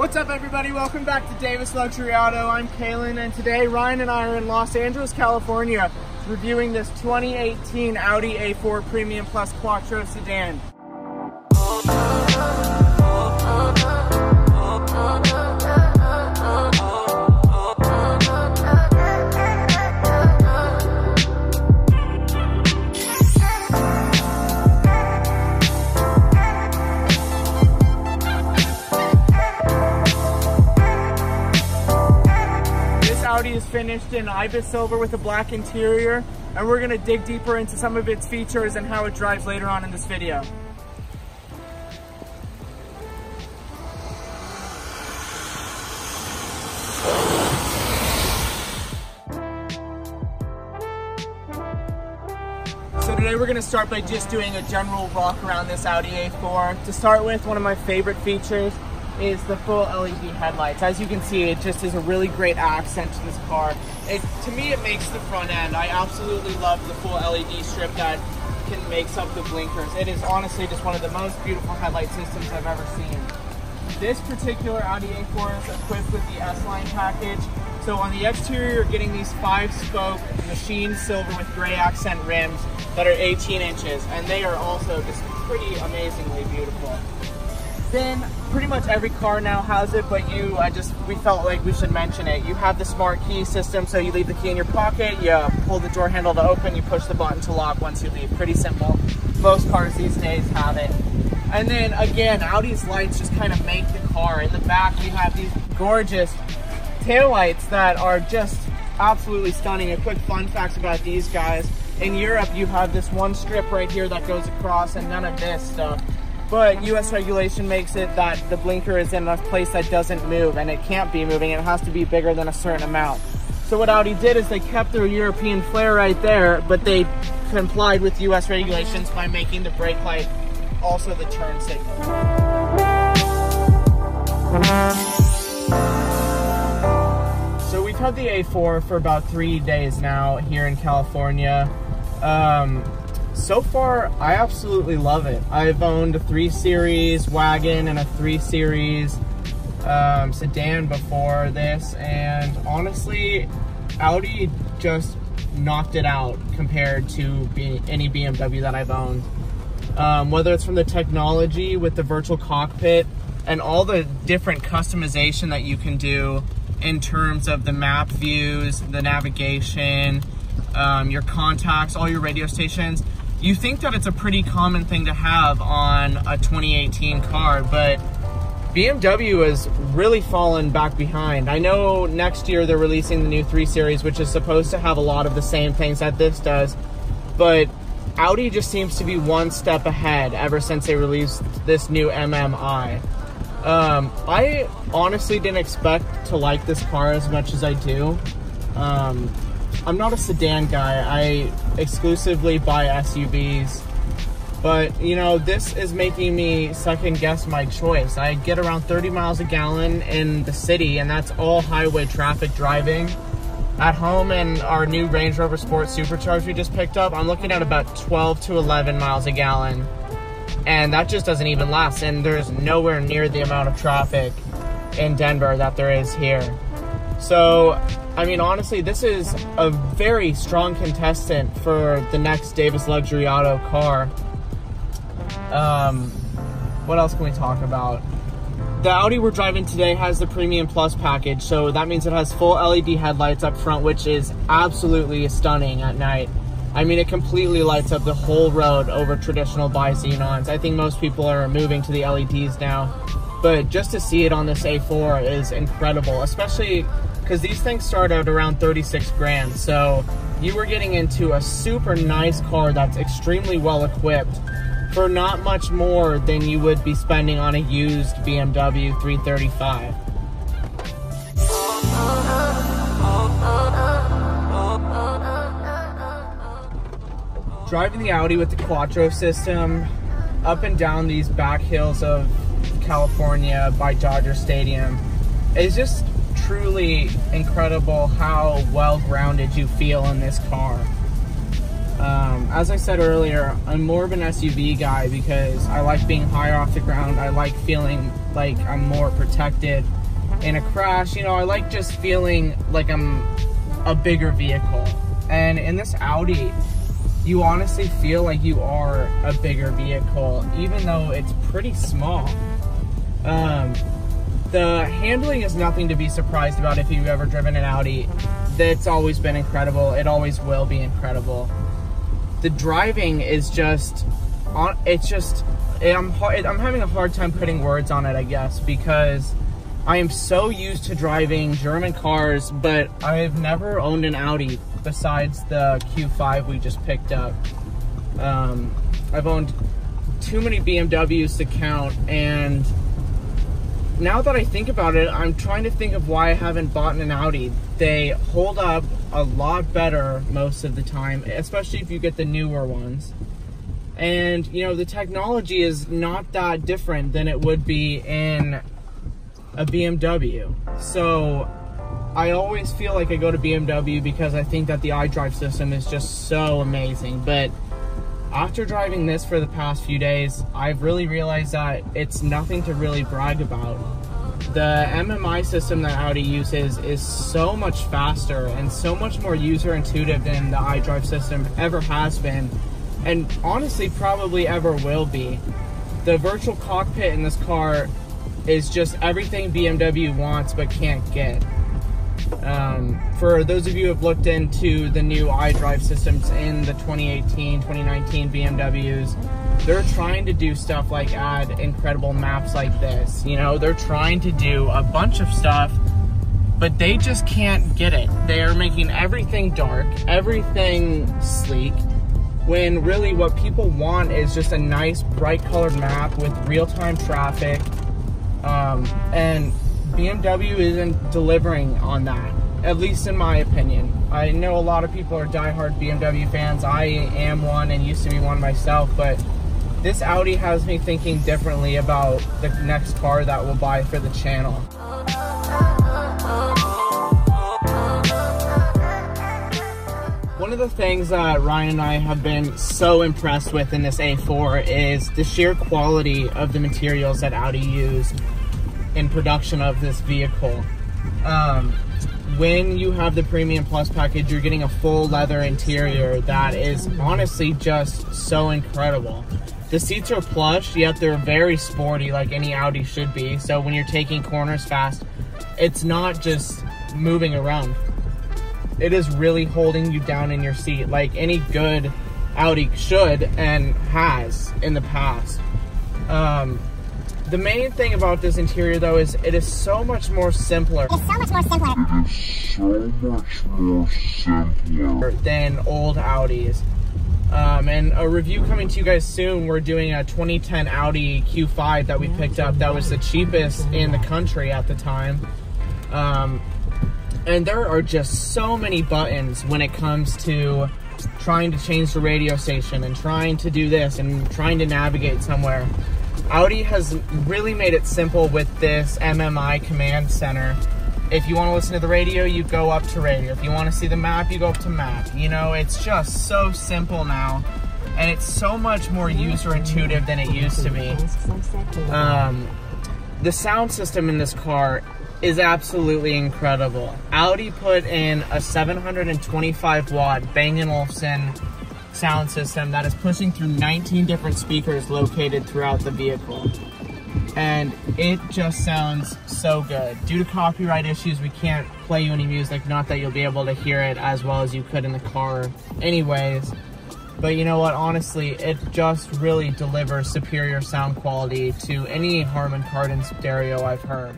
What's up everybody, welcome back to Davis Luxury Auto. I'm Kalen, and today Ryan and I are in Los Angeles, California reviewing this 2018 Audi A4 Premium Plus Quattro sedan. Audi is finished in ibis silver with a black interior, and we're going to dig deeper into some of its features and how it drives later on in this video. So today we're going to start by just doing a general walk around this Audi A4. To start with, one of my favorite features is the full LED headlights. As you can see, it just is a really great accent to this car. To me, it makes the front end. I absolutely love the full LED strip that makes up the blinkers. It is honestly just one of the most beautiful headlight systems I've ever seen. This particular Audi A4 is equipped with the S-Line package. So on the exterior, you're getting these 5-spoke machined silver with gray accent rims that are 18 inches, and they are also just pretty amazingly beautiful. Then pretty much every car now has it, but we felt like we should mention it. You have the smart key system, so you leave the key in your pocket, you pull the door handle to open, you push the button to lock once you leave. Pretty simple. Most cars these days have it. And then again, Audi's lights just kind of make the car. In the back, you have these gorgeous taillights that are just absolutely stunning. A quick fun fact about these guys: in Europe, you have this one strip right here that goes across and none of this stuff. But US regulation makes it that the blinker is in a place that doesn't move, and it can't be moving. It has to be bigger than a certain amount. So what Audi did is they kept their European flare right there, but they complied with US regulations by making the brake light also the turn signal. So we've had the A4 for about 3 days now here in California. So far, I absolutely love it. I've owned a 3 Series wagon and a 3 Series sedan before this, and honestly, Audi just knocked it out compared to any BMW that I've owned. Whether it's from the technology with the virtual cockpit and all the different customization that you can do in terms of the map views, the navigation, your contacts, all your radio stations. You think that it's a pretty common thing to have on a 2018 car, but BMW has really fallen back behind. I know next year they're releasing the new 3 Series, which is supposed to have a lot of the same things that this does, but Audi just seems to be one step ahead ever since they released this new MMI. I honestly didn't expect to like this car as much as I do. I'm not a sedan guy. I exclusively buy SUVs, but you know, this is making me second guess my choice. I get around 30 miles a gallon in the city, and that's all highway traffic driving. At home, in our new Range Rover Sport Supercharged we just picked up, I'm looking at about 12 to 11 miles a gallon, and that just doesn't even last, and there's nowhere near the amount of traffic in Denver that there is here. So I mean, honestly, this is a very strong contestant for the next Davis Luxury Auto car. What else can we talk about? The Audi we're driving today has the Premium Plus package, so that means it has full LED headlights up front, which is absolutely stunning at night. I mean, it completely lights up the whole road over traditional bi-xenons. I think most people are moving to the LEDs now, but just to see it on this A4 is incredible, especially because these things start at around 36 grand. So you were getting into a super nice car that's extremely well equipped for not much more than you would be spending on a used BMW 335. Driving the Audi with the Quattro system up and down these back hills of California by Dodger Stadium is just truly incredible how well grounded you feel in this car. As I said earlier, I'm more of an SUV guy because I like being higher off the ground. I like feeling like I'm more protected in a crash. You know, I like just feeling like I'm a bigger vehicle. And in this Audi, you honestly feel like you are a bigger vehicle, even though it's pretty small. The handling is nothing to be surprised about if you've ever driven an Audi. That's always been incredible. It always will be incredible. The driving is just, I'm having a hard time putting words on it, I guess, because I am so used to driving German cars, but I've never owned an Audi besides the Q5 we just picked up. I've owned too many BMWs to count, and now that I think about it, I'm trying to think of why I haven't bought an Audi. They hold up a lot better most of the time, especially if you get the newer ones. And, you know, the technology is not that different than it would be in a BMW. So I always feel like I go to BMW because I think that the iDrive system is just so amazing. But after driving this for the past few days, I've really realized that it's nothing to really brag about. The MMI system that Audi uses is so much faster and so much more user intuitive than the iDrive system ever has been, and honestly probably ever will be. The virtual cockpit in this car is just everything BMW wants but can't get. For those of you who have looked into the new iDrive systems in the 2018, 2019 BMWs, they're trying to do stuff like add incredible maps like this. You know, they're trying to do a bunch of stuff, but they just can't get it. They are making everything dark, everything sleek, when really what people want is just a nice bright colored map with real-time traffic. And BMW isn't delivering on that, at least in my opinion. I know a lot of people are diehard BMW fans. I am one and used to be one myself, but this Audi has me thinking differently about the next car that we'll buy for the channel. One of the things that Ryan and I have been so impressed with in this A4 is the sheer quality of the materials that Audi used in production of this vehicle. When you have the Premium Plus package, you're getting a full leather interior that is honestly just so incredible. The seats are plush, yet they're very sporty like any Audi should be. So when you're taking corners fast, it's not just moving around. It is really holding you down in your seat like any good Audi should and has in the past. The main thing about this interior though is it is so much more simpler. It's so much more simpler than old Audis. And a review coming to you guys soon. We're doing a 2010 Audi Q5 that we picked up that was the cheapest in the country at the time. And there are just so many buttons when it comes to trying to change the radio station and trying to do this and trying to navigate somewhere. Audi has really made it simple with this MMI command center. If you want to listen to the radio, you go up to radio. If you want to see the map, you go up to map. You know, it's just so simple now. And it's so much more user intuitive than it used to be. The sound system in this car is absolutely incredible. Audi put in a 725 watt Bang & Olufsen sound system that is pushing through 19 different speakers located throughout the vehicle. And it just sounds so good. Due to copyright issues, we can't play you any music, not that you'll be able to hear it as well as you could in the car anyways. But you know what, honestly, it just really delivers superior sound quality to any Harman Kardon stereo I've heard.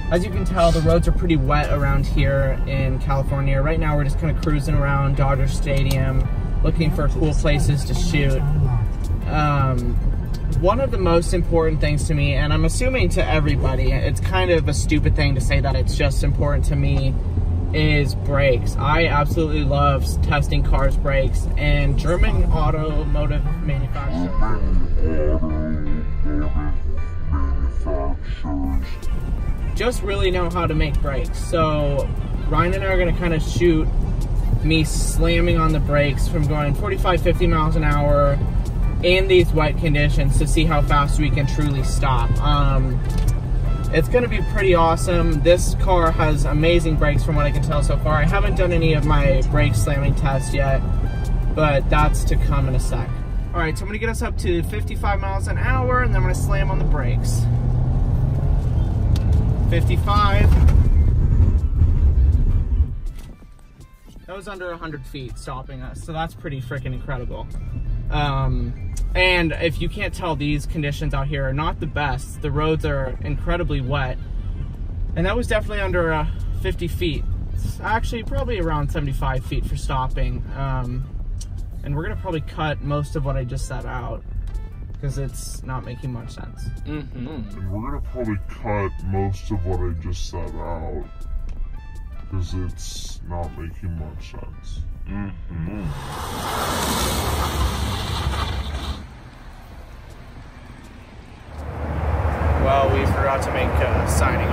As you can tell, the roads are pretty wet around here in California. Right now we're just kind of cruising around Dodger Stadium, looking for cool places to shoot. One of the most important things to me, and I'm assuming to everybody, it's kind of a stupid thing to say that it's just important to me, is brakes. I absolutely love testing cars' brakes, and German automotive manufacturers manufacturers just really know how to make brakes. So Ryan and I are going to kind of shoot me slamming on the brakes from going 45, 50 miles an hour in these wet conditions to see how fast we can truly stop. It's going to be pretty awesome. This car has amazing brakes from what I can tell so far. I haven't done any of my brake slamming tests yet, but that's to come in a sec. All right, so I'm going to get us up to 55 miles an hour, and then I'm going to slam on the brakes. 55. That was under 100 feet stopping us, so that's pretty freaking incredible. And if you can't tell, these conditions out here are not the best. The roads are incredibly wet, and that was definitely under 50 feet. It's actually probably around 75 feet for stopping. And we're gonna probably cut most of what I just said out because it's not making much sense. And we're gonna probably cut most of what I just said out because it's not making much sense. Well, we forgot to make signing